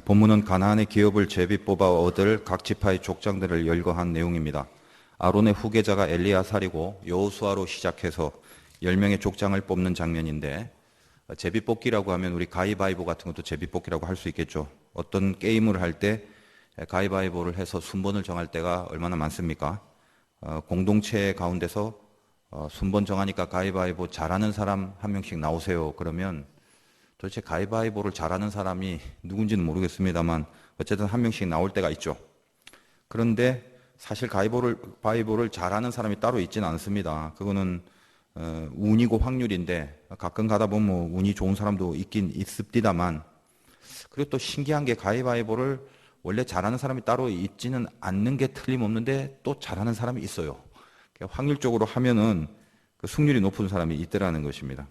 본문은 가나안의 기업을 제비 뽑아 얻을 각 지파의 족장들을 열거한 내용입니다. 아론의 후계자가 엘리야살이고 여호수아로 시작해서 10명의 족장을 뽑는 장면인데, 제비 뽑기라고 하면 우리 가위바위보 같은 것도 제비 뽑기라고 할 수 있겠죠. 어떤 게임을 할 때 가위바위보를 해서 순번을 정할 때가 얼마나 많습니까? 공동체 가운데서 순번 정하니까 가위바위보 잘하는 사람 한 명씩 나오세요. 그러면 도대체 가위바위보를 잘하는 사람이 누군지는 모르겠습니다만 어쨌든 한 명씩 나올 때가 있죠. 그런데 사실 가위바위보를 잘하는 사람이 따로 있지는 않습니다. 그거는 운이고 확률인데, 가끔 가다 보면 뭐 운이 좋은 사람도 있긴 있습니다만, 그리고 또 신기한 게 가위바위보를 원래 잘하는 사람이 따로 있지는 않는 게 틀림없는데 또 잘하는 사람이 있어요. 확률적으로 하면은 그 승률이 높은 사람이 있더라는 것입니다.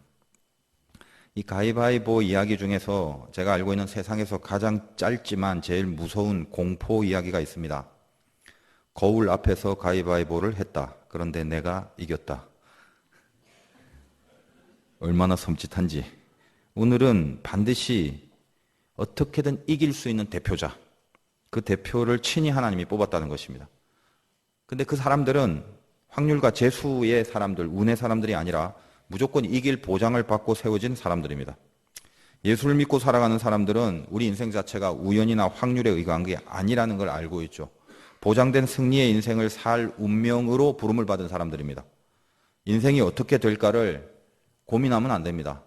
이 가위바위보 이야기 중에서 제가 알고 있는 세상에서 가장 짧지만 제일 무서운 공포 이야기가 있습니다. 거울 앞에서 가위바위보를 했다. 그런데 내가 이겼다. 얼마나 섬찟한지. 오늘은 반드시 어떻게든 이길 수 있는 대표자, 그 대표를 친히 하나님이 뽑았다는 것입니다. 근데 그 사람들은 확률과 재수의 사람들, 운의 사람들이 아니라 무조건 이길 보장을 받고 세워진 사람들입니다. 예수를 믿고 살아가는 사람들은 우리 인생 자체가 우연이나 확률에 의거한 게 아니라는 걸 알고 있죠. 보장된 승리의 인생을 살 운명으로 부름을 받은 사람들입니다. 인생이 어떻게 될까를 고민하면 안 됩니다.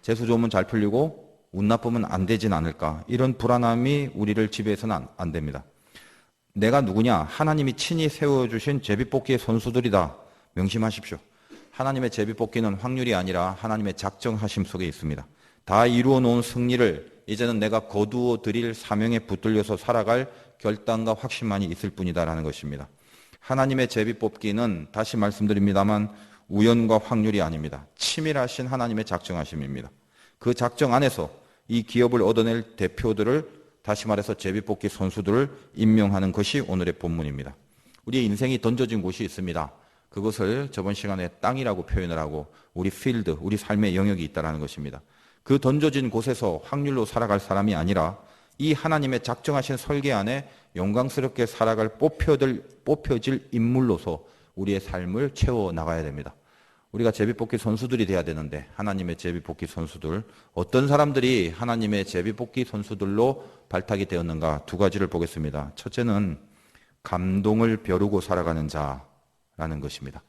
재수 좋으면 잘 풀리고 운 나쁘면 안 되진 않을까, 이런 불안함이 우리를 지배해서는 안 됩니다. 내가 누구냐? 하나님이 친히 세워주신 제비뽑기의 선수들이다. 명심하십시오. 하나님의 제비뽑기는 확률이 아니라 하나님의 작정하심 속에 있습니다. 다 이루어 놓은 승리를 이제는 내가 거두어 드릴 사명에 붙들려서 살아갈 결단과 확신만이 있을 뿐이다라는 것입니다. 하나님의 제비뽑기는 다시 말씀드립니다만 우연과 확률이 아닙니다. 치밀하신 하나님의 작정하심입니다. 그 작정 안에서 이 기업을 얻어낼 대표들을, 다시 말해서 제비뽑기 선수들을 임명하는 것이 오늘의 본문입니다. 우리의 인생이 던져진 곳이 있습니다. 그것을 저번 시간에 땅이라고 표현을 하고 우리 필드, 우리 삶의 영역이 있다는 것입니다. 그 던져진 곳에서 확률로 살아갈 사람이 아니라 이 하나님의 작정하신 설계 안에 영광스럽게 살아갈 뽑혀질 인물로서 우리의 삶을 채워나가야 됩니다. 우리가 제비뽑기 선수들이 돼야 되는데, 하나님의 제비뽑기 선수들, 어떤 사람들이 하나님의 제비뽑기 선수들로 발탁이 되었는가, 두 가지를 보겠습니다. 첫째는 감동을 벼르고 살아가는 자라는 것입니다.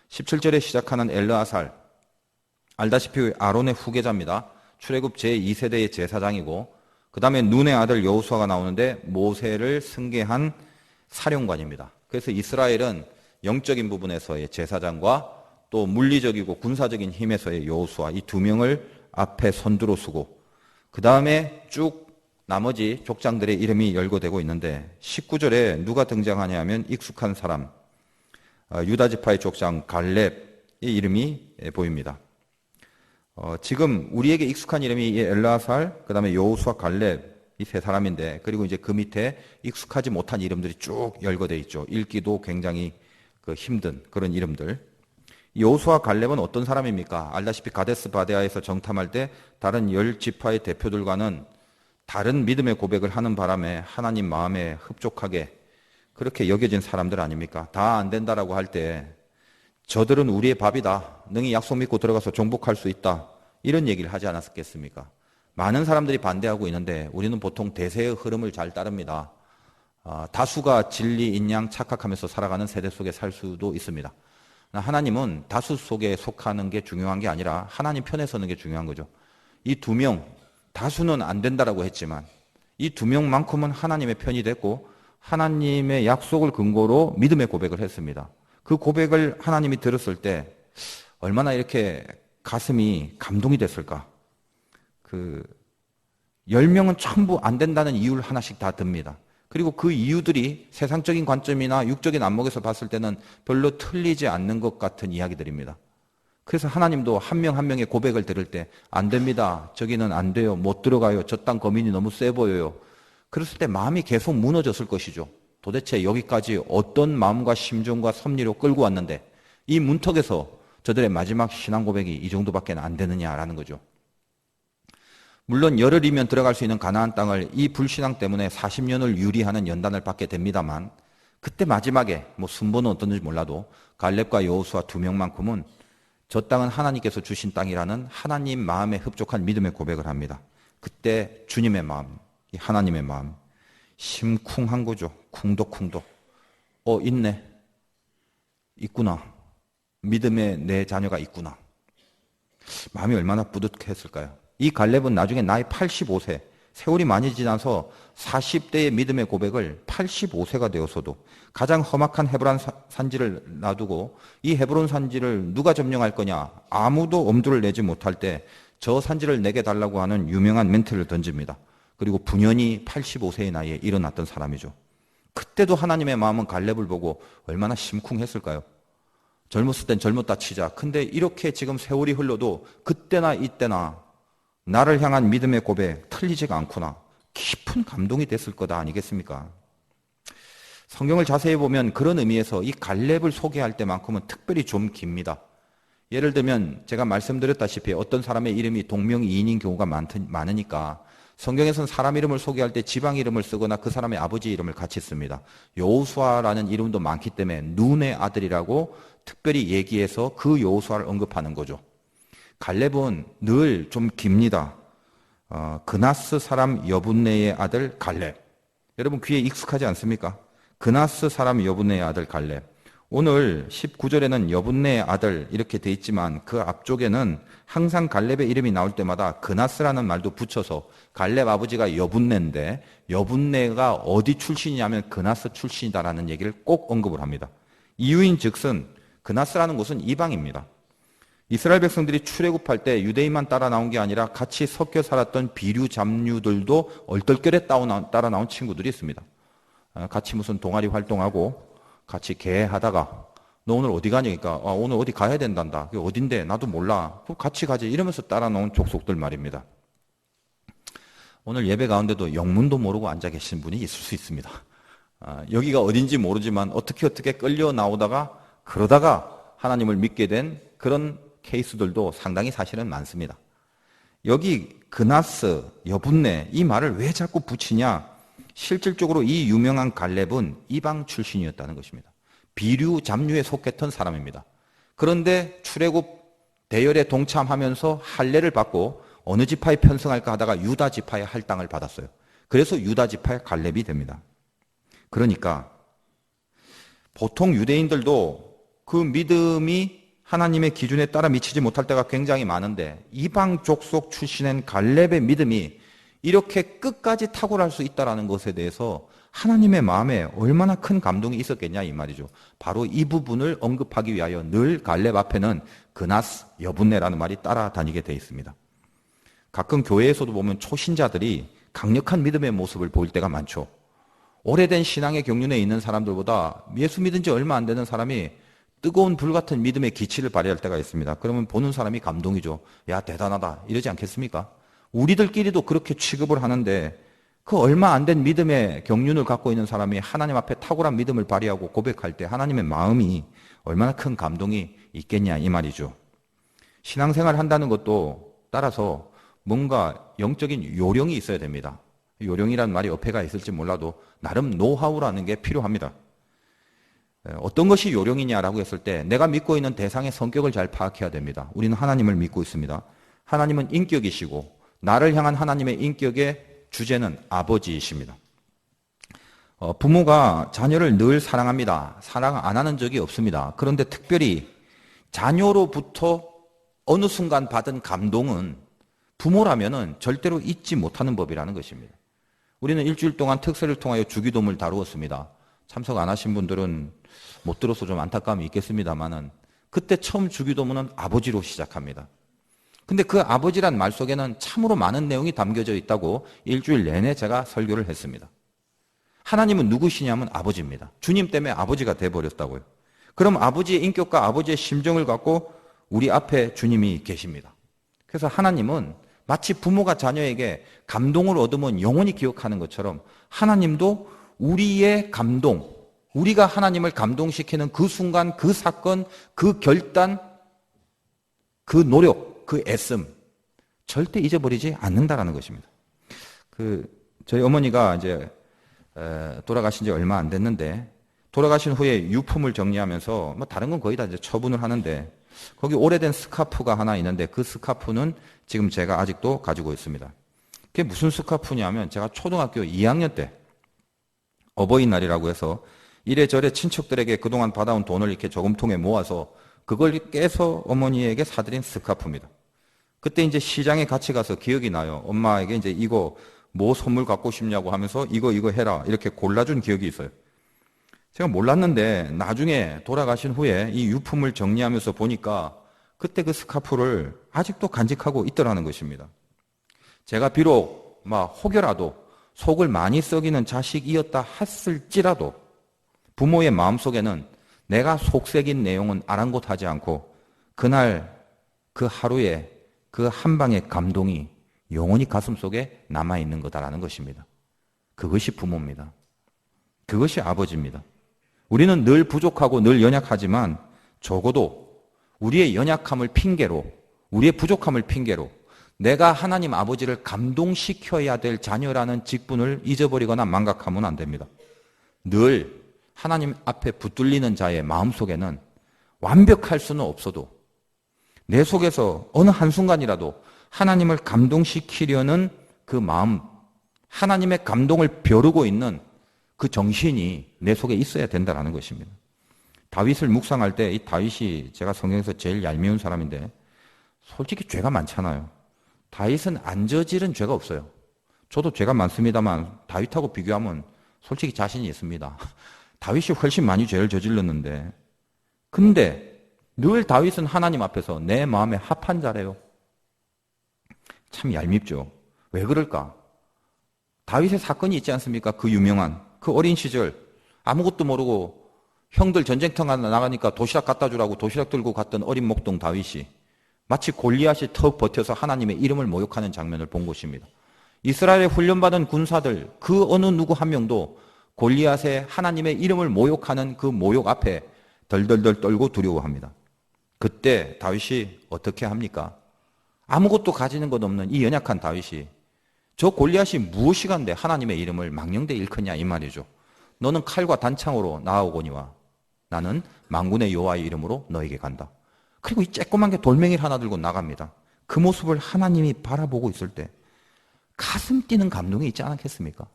17절에 시작하는 엘르아살, 알다시피 아론의 후계자입니다. 출애굽 제2세대의 제사장이고, 그 다음에 눈의 아들 여호수아가 나오는데 모세를 승계한 사령관입니다. 그래서 이스라엘은 영적인 부분에서의 제사장과 또 물리적이고 군사적인 힘에서의 여호수아, 이 두 명을 앞에 선두로 쓰고, 그 다음에 쭉 나머지 족장들의 이름이 열거되고 있는데, 19절에 누가 등장하냐 하면 익숙한 사람, 유다지파의 족장 갈렙의 이름이 보입니다. 지금 우리에게 익숙한 이름이 엘르아살, 그 다음에 여호수아, 갈렙, 이 세 사람인데, 그리고 이제 그 밑에 익숙하지 못한 이름들이 쭉 열거되어 있죠. 읽기도 굉장히 힘든 그런 이름들. 여호수아, 갈렙은 어떤 사람입니까? 알다시피 가데스 바데아에서 정탐할 때 다른 10지파의 대표들과는 다른 믿음의 고백을 하는 바람에 하나님 마음에 흡족하게 그렇게 여겨진 사람들 아닙니까? 다 안 된다라고 할 때 저들은 우리의 밥이다, 능히 약속 믿고 들어가서 정복할 수 있다, 이런 얘기를 하지 않았겠습니까? 많은 사람들이 반대하고 있는데 우리는 보통 대세의 흐름을 잘 따릅니다. 다수가 진리인 양 착각하면서 살아가는 세대 속에 살 수도 있습니다. 하나님은 다수 속에 속하는 게 중요한 게 아니라 하나님 편에 서는 게 중요한 거죠. 이 두 명, 다수는 안 된다라고 했지만 이 두 명만큼은 하나님의 편이 됐고 하나님의 약속을 근거로 믿음의 고백을 했습니다. 그 고백을 하나님이 들었을 때 얼마나 이렇게 가슴이 감동이 됐을까. 10명은 전부 안 된다는 이유를 하나씩 다 듭니다. 그리고 그 이유들이 세상적인 관점이나 육적인 안목에서 봤을 때는 별로 틀리지 않는 것 같은 이야기들입니다. 그래서 하나님도 한 명 한 명의 고백을 들을 때 안 됩니다, 저기는 안 돼요, 못 들어가요, 저 땅 거민이 너무 세 보여요. 그랬을 때 마음이 계속 무너졌을 것이죠. 도대체 여기까지 어떤 마음과 심정과 섭리로 끌고 왔는데 이 문턱에서 저들의 마지막 신앙 고백이 이 정도밖에 안 되느냐라는 거죠. 물론 열흘이면 들어갈 수 있는 가나안 땅을 이 불신앙 때문에 40년을 유리하는 연단을 받게 됩니다만 그때 마지막에 뭐 순번은 어떤지 몰라도 갈렙과 여호수아 두 명만큼은 저 땅은 하나님께서 주신 땅이라는 하나님 마음에 흡족한 믿음의 고백을 합니다. 그때 주님의 마음, 이 하나님의 마음 심쿵한 거죠. 쿵덕쿵덕. 있네. 있구나. 믿음의 내 자녀가 있구나. 마음이 얼마나 뿌듯했을까요? 이 갈렙은 나중에 나이 85세, 세월이 많이 지나서 40대의 믿음의 고백을 85세가 되어서도 가장 험악한 헤브론 산지를 놔두고 이 헤브론 산지를 누가 점령할 거냐 아무도 엄두를 내지 못할 때 저 산지를 내게 달라고 하는 유명한 멘트를 던집니다. 그리고 분연히 85세의 나이에 일어났던 사람이죠. 그때도 하나님의 마음은 갈렙을 보고 얼마나 심쿵했을까요? 젊었을 땐 젊었다 치자. 근데 이렇게 지금 세월이 흘러도 그때나 이때나 나를 향한 믿음의 고백 틀리지가 않구나. 깊은 감동이 됐을 거다 아니겠습니까? 성경을 자세히 보면 그런 의미에서 이 갈렙을 소개할 때만큼은 특별히 좀 깁니다. 예를 들면 제가 말씀드렸다시피 어떤 사람의 이름이 동명이인인 경우가 많으니까 성경에서는 사람 이름을 소개할 때 지방 이름을 쓰거나 그 사람의 아버지 이름을 같이 씁니다. 여호수아라는 이름도 많기 때문에 눈의 아들이라고 특별히 얘기해서 그 여호수아를 언급하는 거죠. 갈렙은 늘 좀 깁니다. 그나스 사람 여분네의 아들 갈렙. 여러분 귀에 익숙하지 않습니까? 그나스 사람 여분네의 아들 갈렙. 오늘 19절에는 여분네의 아들 이렇게 돼 있지만 그 앞쪽에는 항상 갈렙의 이름이 나올 때마다 그나스라는 말도 붙여서 갈렙 아버지가 여분네인데 여분네가 어디 출신이냐면 그나스 출신이다라는 얘기를 꼭 언급을 합니다. 이유인 즉슨 그나스라는 곳은 이방입니다. 이스라엘 백성들이 출애굽할 때 유대인만 따라 나온 게 아니라 같이 섞여 살았던 비류 잡류들도 얼떨결에 따라 나온 친구들이 있습니다. 같이 무슨 동아리 활동하고 같이 개하다가 너 오늘 어디 가냐니까 오늘 어디 가야 된단다. 그게 어딘데 나도 몰라. 그럼 같이 가지 이러면서 따라 나온 족속들 말입니다. 오늘 예배 가운데도 영문도 모르고 앉아 계신 분이 있을 수 있습니다. 여기가 어딘지 모르지만 어떻게 끌려 나오다가 그러다가 하나님을 믿게 된 그런 케이스들도 상당히 사실은 많습니다. 여기 그나스, 여분네 이 말을 왜 자꾸 붙이냐? 실질적으로 이 유명한 갈렙은 이방 출신이었다는 것입니다. 비류 잡류에 속했던 사람입니다. 그런데 출애굽 대열에 동참하면서 할례를 받고 어느 지파에 편승할까 하다가 유다 지파의 할당을 받았어요. 그래서 유다 지파의 갈렙이 됩니다. 그러니까 보통 유대인들도 그 믿음이 하나님의 기준에 따라 미치지 못할 때가 굉장히 많은데 이방 족속 출신인 갈렙의 믿음이 이렇게 끝까지 탁월할 수 있다는 것에 대해서 하나님의 마음에 얼마나 큰 감동이 있었겠냐 이 말이죠. 바로 이 부분을 언급하기 위하여 늘 갈렙 앞에는 그나스, 여분네라는 말이 따라다니게 되어 있습니다. 가끔 교회에서도 보면 초신자들이 강력한 믿음의 모습을 보일 때가 많죠. 오래된 신앙의 경륜에 있는 사람들보다 예수 믿은 지 얼마 안 되는 사람이 뜨거운 불 같은 믿음의 기치를 발휘할 때가 있습니다. 그러면 보는 사람이 감동이죠. 야 대단하다 이러지 않겠습니까? 우리들끼리도 그렇게 취급을 하는데 그 얼마 안 된 믿음의 경륜을 갖고 있는 사람이 하나님 앞에 탁월한 믿음을 발휘하고 고백할 때 하나님의 마음이 얼마나 큰 감동이 있겠냐 이 말이죠. 신앙생활을 한다는 것도 따라서 뭔가 영적인 요령이 있어야 됩니다. 요령이라는 말이 어폐가 있을지 몰라도 나름 노하우라는 게 필요합니다. 어떤 것이 요령이냐라고 했을 때 내가 믿고 있는 대상의 성격을 잘 파악해야 됩니다. 우리는 하나님을 믿고 있습니다. 하나님은 인격이시고 나를 향한 하나님의 인격의 주제는 아버지이십니다. 부모가 자녀를 늘 사랑합니다. 사랑 안 하는 적이 없습니다. 그런데 특별히 자녀로부터 어느 순간 받은 감동은 부모라면은 절대로 잊지 못하는 법이라는 것입니다. 우리는 일주일 동안 특세를 통하여 주기도문을 다루었습니다. 참석 안 하신 분들은 못 들어서 좀 안타까움이 있겠습니다만은 그때 처음 주기도문은 아버지로 시작합니다. 근데 그 아버지란 말 속에는 참으로 많은 내용이 담겨져 있다고 일주일 내내 제가 설교를 했습니다. 하나님은 누구시냐면 아버지입니다. 주님 때문에 아버지가 돼버렸다고요. 그럼 아버지의 인격과 아버지의 심정을 갖고 우리 앞에 주님이 계십니다. 그래서 하나님은 마치 부모가 자녀에게 감동을 얻으면 영원히 기억하는 것처럼 하나님도 우리의 감동, 우리가 하나님을 감동시키는 그 순간, 그 사건, 그 결단, 그 노력, 그 애씀 절대 잊어버리지 않는다라는 것입니다. 저희 어머니가 이제 돌아가신 지 얼마 안 됐는데, 돌아가신 후에 유품을 정리하면서 뭐 다른 건 거의 다 이제 처분을 하는데, 거기 오래된 스카프가 하나 있는데 그 스카프는 지금 제가 아직도 가지고 있습니다. 그게 무슨 스카프냐면, 제가 초등학교 2학년 때 어버이날이라고 해서 이래저래 친척들에게 그동안 받아온 돈을 이렇게 저금통에 모아서 그걸 깨서 어머니에게 사드린 스카프입니다. 그때 이제 시장에 같이 가서 기억이 나요. 엄마에게 이제 이거 뭐 선물 갖고 싶냐고 하면서 이거 해라 이렇게 골라준 기억이 있어요. 제가 몰랐는데 나중에 돌아가신 후에 이 유품을 정리하면서 보니까 그때 그 스카프를 아직도 간직하고 있더라는 것입니다. 제가 비록 막 혹여라도 속을 많이 썩이는 자식이었다 했을지라도 부모의 마음속에는 내가 속삭인 내용은 아랑곳하지 않고 그날 그 하루에 그 한 방의 감동이 영원히 가슴속에 남아있는 거다라는 것입니다. 그것이 부모입니다. 그것이 아버지입니다. 우리는 늘 부족하고 늘 연약하지만 적어도 우리의 연약함을 핑계로, 우리의 부족함을 핑계로 내가 하나님 아버지를 감동시켜야 될 자녀라는 직분을 잊어버리거나 망각하면 안 됩니다. 늘 하나님 앞에 붙들리는 자의 마음속에는 완벽할 수는 없어도 내 속에서 어느 한순간이라도 하나님을 감동시키려는 그 마음, 하나님의 감동을 벼르고 있는 그 정신이 내 속에 있어야 된다는 것입니다. 다윗을 묵상할 때 이 다윗이 제가 성경에서 제일 얄미운 사람인데 솔직히 죄가 많잖아요. 다윗은 안 저지른 죄가 없어요. 저도 죄가 많습니다만 다윗하고 비교하면 솔직히 자신이 있습니다. 다윗이 훨씬 많이 죄를 저질렀는데, 근데 늘 다윗은 하나님 앞에서 내 마음에 합한 자래요. 참 얄밉죠. 왜 그럴까? 다윗의 사건이 있지 않습니까? 그 유명한 그 어린 시절 아무것도 모르고 형들 전쟁터 나가니까 도시락 갖다 주라고 도시락 들고 갔던 어린 목동 다윗이 마치 골리앗이 턱 버텨서 하나님의 이름을 모욕하는 장면을 본 것입니다. 이스라엘에 훈련받은 군사들 그 어느 누구 한 명도 골리앗의 하나님의 이름을 모욕하는 그 모욕 앞에 덜덜덜 떨고 두려워합니다. 그때 다윗이 어떻게 합니까? 아무것도 가지는 것 없는 이 연약한 다윗이 저 골리앗이 무엇이간데 하나님의 이름을 망령되 일컫냐 이 말이죠. 너는 칼과 단창으로 나아오거니와 나는 만군의 여호와의 이름으로 너에게 간다. 그리고 이 쬐꼬만 게 돌멩이를 하나 들고 나갑니다. 그 모습을 하나님이 바라보고 있을 때 가슴 뛰는 감동이 있지 않겠습니까?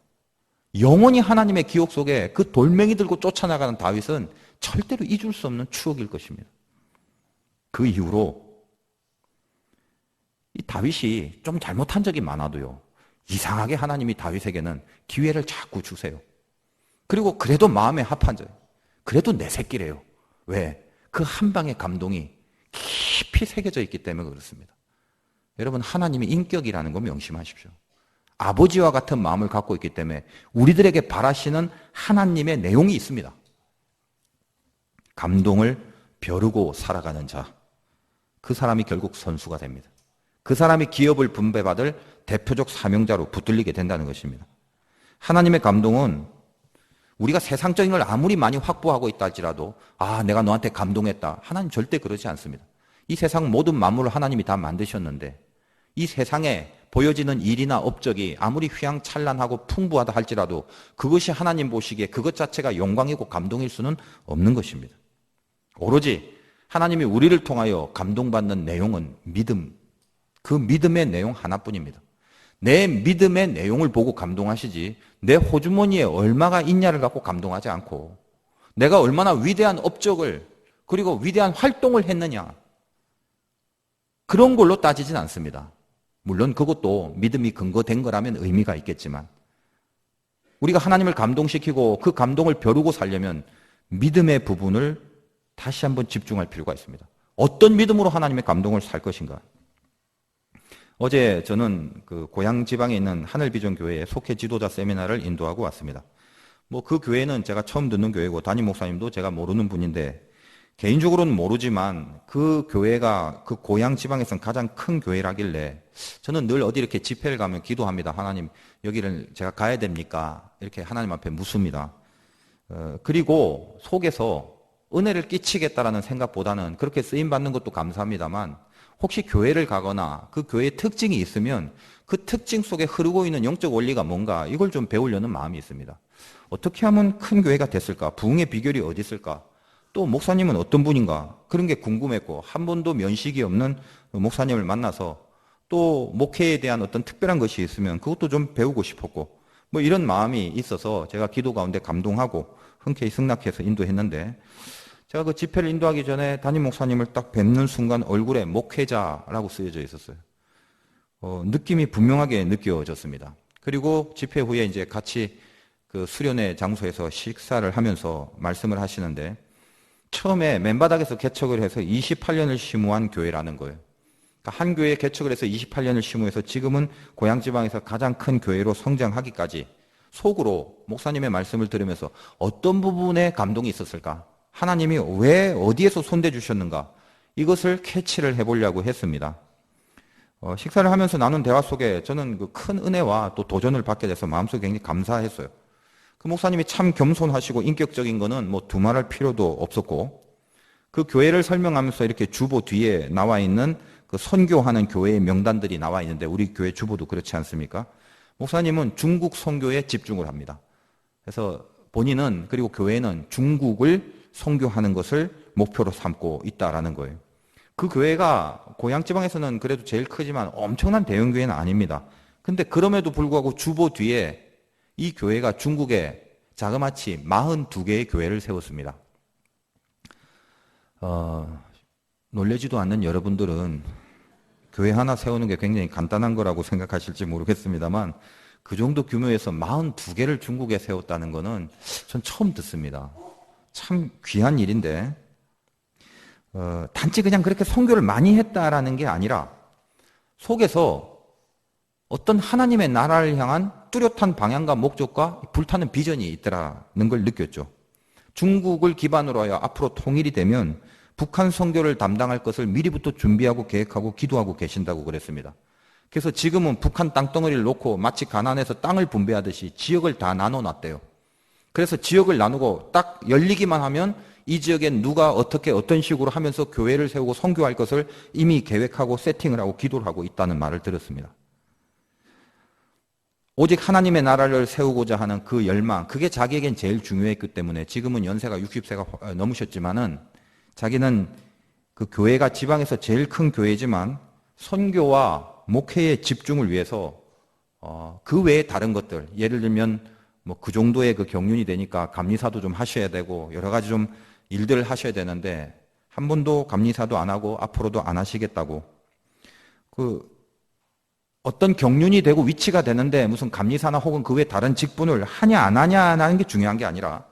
영원히 하나님의 기억 속에 그 돌멩이 들고 쫓아나가는 다윗은 절대로 잊을 수 없는 추억일 것입니다. 그 이후로 이 다윗이 좀 잘못한 적이 많아도요, 이상하게 하나님이 다윗에게는 기회를 자꾸 주세요. 그리고 그래도 마음에 합한 자예요. 그래도 내 새끼래요. 왜? 그 한 방의 감동이 깊이 새겨져 있기 때문에 그렇습니다. 여러분, 하나님의 인격이라는 거 명심하십시오. 아버지와 같은 마음을 갖고 있기 때문에 우리들에게 바라시는 하나님의 내용이 있습니다. 감동을 벼르고 살아가는 자, 그 사람이 결국 선수가 됩니다. 그 사람이 기업을 분배받을 대표적 사명자로 붙들리게 된다는 것입니다. 하나님의 감동은 우리가 세상적인 걸 아무리 많이 확보하고 있다 할지라도 내가 너한테 감동했다. 하나님 절대 그러지 않습니다. 이 세상 모든 만물을 하나님이 다 만드셨는데 이 세상에 보여지는 일이나 업적이 아무리 휘황찬란하고 풍부하다 할지라도 그것이 하나님 보시기에 그것 자체가 영광이고 감동일 수는 없는 것입니다. 오로지 하나님이 우리를 통하여 감동받는 내용은 믿음, 그 믿음의 내용 하나뿐입니다. 내 믿음의 내용을 보고 감동하시지 내 호주머니에 얼마가 있냐를 갖고 감동하지 않고 내가 얼마나 위대한 업적을 그리고 위대한 활동을 했느냐 그런 걸로 따지진 않습니다. 물론 그것도 믿음이 근거된 거라면 의미가 있겠지만 우리가 하나님을 감동시키고 그 감동을 벼르고 살려면 믿음의 부분을 다시 한번 집중할 필요가 있습니다. 어떤 믿음으로 하나님의 감동을 살 것인가? 어제 저는 그 고향 지방에 있는 하늘비전 교회에 속해 지도자 세미나를 인도하고 왔습니다. 그 교회는 제가 처음 듣는 교회고 담임 목사님도 제가 모르는 분인데 개인적으로는 모르지만 그 교회가 그 고향 지방에서는 가장 큰 교회라길래 저는 늘 어디 이렇게 집회를 가면 기도합니다. 하나님 여기를 제가 가야 됩니까? 이렇게 하나님 앞에 묻습니다. 그리고 속에서 은혜를 끼치겠다라는 생각보다는 그렇게 쓰임받는 것도 감사합니다만 혹시 교회를 가거나 그 교회의 특징이 있으면 그 특징 속에 흐르고 있는 영적 원리가 뭔가 이걸 좀 배우려는 마음이 있습니다. 어떻게 하면 큰 교회가 됐을까? 부흥의 비결이 어디 있을까? 또 목사님은 어떤 분인가? 그런 게 궁금했고 한 번도 면식이 없는 목사님을 만나서 또 목회에 대한 어떤 특별한 것이 있으면 그것도 좀 배우고 싶었고 뭐 이런 마음이 있어서 제가 기도 가운데 감동하고 흔쾌히 승낙해서 인도했는데 제가 그 집회를 인도하기 전에 담임 목사님을 딱 뵙는 순간 얼굴에 목회자라고 쓰여져 있었어요. 느낌이 분명하게 느껴졌습니다. 그리고 집회 후에 이제 같이 그 수련회 장소에서 식사를 하면서 말씀을 하시는데 처음에 맨바닥에서 개척을 해서 28년을 심우한 교회라는 거예요. 그러니까 한 교회 개척을 해서 28년을 심우해서 지금은 고향지방에서 가장 큰 교회로 성장하기까지 속으로 목사님의 말씀을 들으면서 어떤 부분에 감동이 있었을까? 하나님이 왜 어디에서 손대주셨는가? 이것을 캐치를 해보려고 했습니다. 식사를 하면서 나눈 대화 속에 저는 그 큰 은혜와 또 도전을 받게 돼서 마음속에 굉장히 감사했어요. 그 목사님이 참 겸손하시고 인격적인 거는 뭐 두말할 필요도 없었고 그 교회를 설명하면서 이렇게 주보 뒤에 나와 있는 그 선교하는 교회의 명단들이 나와 있는데 우리 교회 주보도 그렇지 않습니까? 목사님은 중국 선교에 집중을 합니다. 그래서 본인은 그리고 교회는 중국을 선교하는 것을 목표로 삼고 있다라는 거예요. 그 교회가 고향 지방에서는 그래도 제일 크지만 엄청난 대형 교회는 아닙니다. 근데 그럼에도 불구하고 주보 뒤에 이 교회가 중국에 자그마치 42개의 교회를 세웠습니다. 놀라지도 않는 여러분들은 교회 하나 세우는 게 굉장히 간단한 거라고 생각하실지 모르겠습니다만 그 정도 규모에서 42개를 중국에 세웠다는 거는 전 처음 듣습니다. 참 귀한 일인데 단지 그냥 그렇게 선교를 많이 했다라는 게 아니라 속에서 어떤 하나님의 나라를 향한 뚜렷한 방향과 목적과 불타는 비전이 있더라는 걸 느꼈죠. 중국을 기반으로 하여 앞으로 통일이 되면 북한 선교를 담당할 것을 미리부터 준비하고 계획하고 기도하고 계신다고 그랬습니다. 그래서 지금은 북한 땅덩어리를 놓고 마치 가나안에서 땅을 분배하듯이 지역을 다 나눠놨대요. 그래서 지역을 나누고 딱 열리기만 하면 이 지역엔 누가 어떻게 어떤 식으로 하면서 교회를 세우고 선교할 것을 이미 계획하고 세팅을 하고 기도를 하고 있다는 말을 들었습니다. 오직 하나님의 나라를 세우고자 하는 그 열망, 그게 자기에겐 제일 중요했기 때문에 지금은 연세가 60세가 넘으셨지만은 자기는 그 교회가 지방에서 제일 큰 교회지만 선교와 목회의 집중을 위해서 그 외에 다른 것들, 예를 들면 뭐 그 정도의 그 경륜이 되니까 감리사도 좀 하셔야 되고 여러 가지 좀 일들을 하셔야 되는데 한 번도 감리사도 안 하고 앞으로도 안 하시겠다고 어떤 경륜이 되고 위치가 되는데 무슨 감리사나 혹은 그 외 다른 직분을 하냐 안 하냐는 게 중요한 게 아니라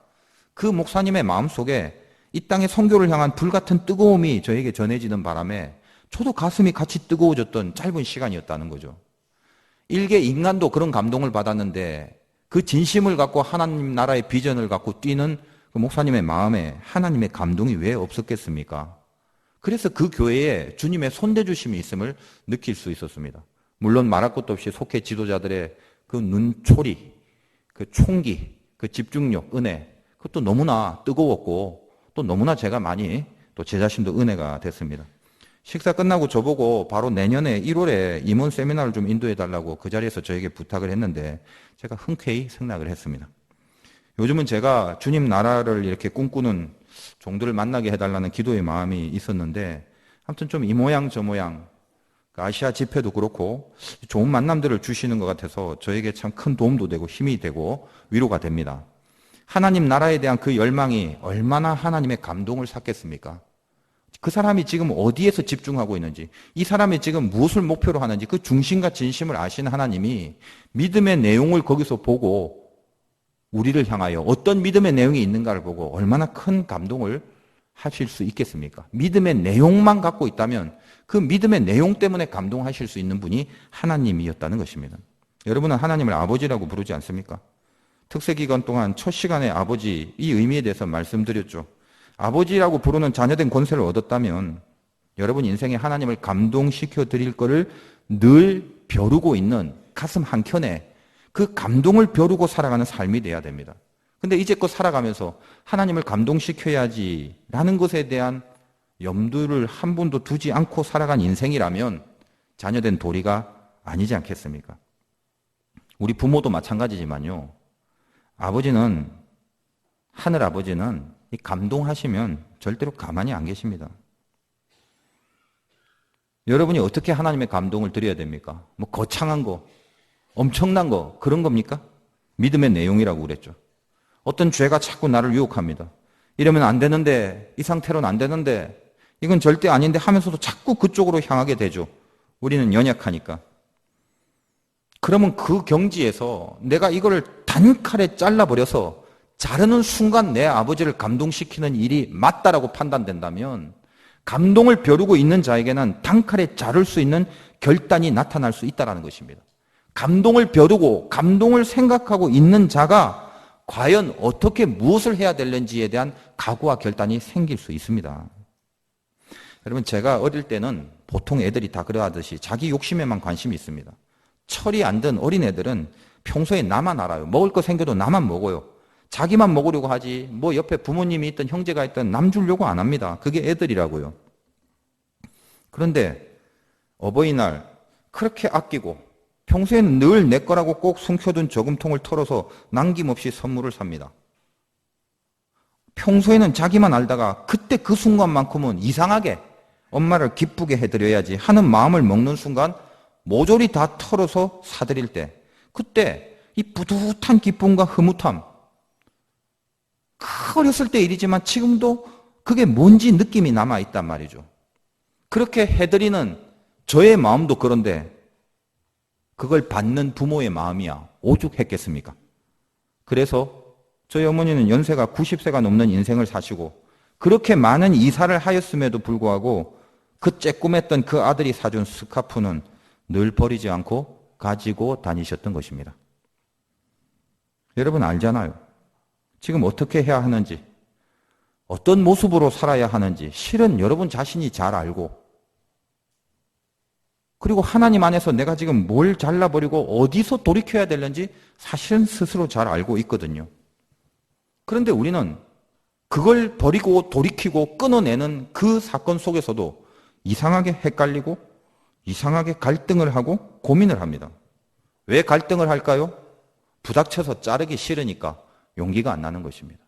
그 목사님의 마음속에 이 땅의 선교를 향한 불같은 뜨거움이 저에게 전해지는 바람에 저도 가슴이 같이 뜨거워졌던 짧은 시간이었다는 거죠. 일개 인간도 그런 감동을 받았는데 그 진심을 갖고 하나님 나라의 비전을 갖고 뛰는 그 목사님의 마음에 하나님의 감동이 왜 없었겠습니까? 그래서 그 교회에 주님의 손대주심이 있음을 느낄 수 있었습니다. 물론 말할 것도 없이 속해 지도자들의 그 눈초리, 그 총기, 그 집중력, 은혜, 그것도 너무나 뜨거웠고 또 너무나 제가 많이 또 제 자신도 은혜가 됐습니다. 식사 끝나고 저보고 바로 내년에 1월에 임원 세미나를 좀 인도해달라고 그 자리에서 저에게 부탁을 했는데 제가 흔쾌히 승낙을 했습니다. 요즘은 제가 주님 나라를 이렇게 꿈꾸는 종들을 만나게 해달라는 기도의 마음이 있었는데 아무튼 좀 이 모양 저 모양 아시아 집회도 그렇고 좋은 만남들을 주시는 것 같아서 저에게 참 큰 도움도 되고 힘이 되고 위로가 됩니다. 하나님 나라에 대한 그 열망이 얼마나 하나님의 감동을 샀겠습니까? 그 사람이 지금 어디에서 집중하고 있는지, 이 사람이 지금 무엇을 목표로 하는지 그 중심과 진심을 아시는 하나님이 믿음의 내용을 거기서 보고 우리를 향하여 어떤 믿음의 내용이 있는가를 보고 얼마나 큰 감동을 하실 수 있겠습니까? 믿음의 내용만 갖고 있다면 그 믿음의 내용 때문에 감동하실 수 있는 분이 하나님이었다는 것입니다. 여러분은 하나님을 아버지라고 부르지 않습니까? 특세 기간 동안 첫 시간에 아버지 이 의미에 대해서 말씀드렸죠. 아버지라고 부르는 자녀된 권세를 얻었다면 여러분 인생에 하나님을 감동시켜 드릴 것을 늘 벼르고 있는 가슴 한켠에 그 감동을 벼르고 살아가는 삶이 돼야 됩니다. 근데 이제껏 살아가면서 하나님을 감동시켜야지라는 것에 대한 염두를 한 번도 두지 않고 살아간 인생이라면 자녀된 도리가 아니지 않겠습니까? 우리 부모도 마찬가지지만요. 하늘 아버지는 이 감동하시면 절대로 가만히 안 계십니다. 여러분이 어떻게 하나님의 감동을 드려야 됩니까? 뭐 거창한 거, 엄청난 거, 그런 겁니까? 믿음의 내용이라고 그랬죠. 어떤 죄가 자꾸 나를 유혹합니다. 이러면 안 되는데, 이 상태로는 안 되는데, 이건 절대 아닌데 하면서도 자꾸 그쪽으로 향하게 되죠. 우리는 연약하니까. 그러면 그 경지에서 내가 이거를 단칼에 잘라버려서 자르는 순간 내 아버지를 감동시키는 일이 맞다라고 판단된다면 감동을 벼르고 있는 자에게는 단칼에 자를 수 있는 결단이 나타날 수 있다는 것입니다. 감동을 벼르고 감동을 생각하고 있는 자가 과연 어떻게 무엇을 해야 되는지에 대한 각오와 결단이 생길 수 있습니다. 여러분, 제가 어릴 때는 보통 애들이 다 그러하듯이 자기 욕심에만 관심이 있습니다. 철이 안 든 어린애들은 평소에 나만 알아요. 먹을 거 생겨도 나만 먹어요. 자기만 먹으려고 하지 뭐 옆에 부모님이 있든 형제가 있든 남 주려고 안 합니다. 그게 애들이라고요. 그런데 어버이날 그렇게 아끼고 평소에는 늘 내 거라고 꼭 숨겨둔 저금통을 털어서 남김없이 선물을 삽니다. 평소에는 자기만 알다가 그때 그 순간만큼은 이상하게 엄마를 기쁘게 해드려야지 하는 마음을 먹는 순간 모조리 다 털어서 사드릴 때 그때 이 뿌듯한 기쁨과 흐뭇함, 어렸을 때 일이지만 지금도 그게 뭔지 느낌이 남아있단 말이죠. 그렇게 해드리는 저의 마음도 그런데 그걸 받는 부모의 마음이야 오죽했겠습니까? 그래서 저희 어머니는 연세가 90세가 넘는 인생을 사시고 그렇게 많은 이사를 하였음에도 불구하고 그 쬐끔했던 그 아들이 사준 스카프는 늘 버리지 않고 가지고 다니셨던 것입니다. 여러분 알잖아요. 지금 어떻게 해야 하는지, 어떤 모습으로 살아야 하는지 실은 여러분 자신이 잘 알고 그리고 하나님 안에서 내가 지금 뭘 잘라버리고 어디서 돌이켜야 되는지 사실은 스스로 잘 알고 있거든요. 그런데 우리는 그걸 버리고 돌이키고 끊어내는 그 사건 속에서도 이상하게 헷갈리고 이상하게 갈등을 하고 고민을 합니다. 왜 갈등을 할까요? 부닥쳐서 자르기 싫으니까 용기가 안 나는 것입니다.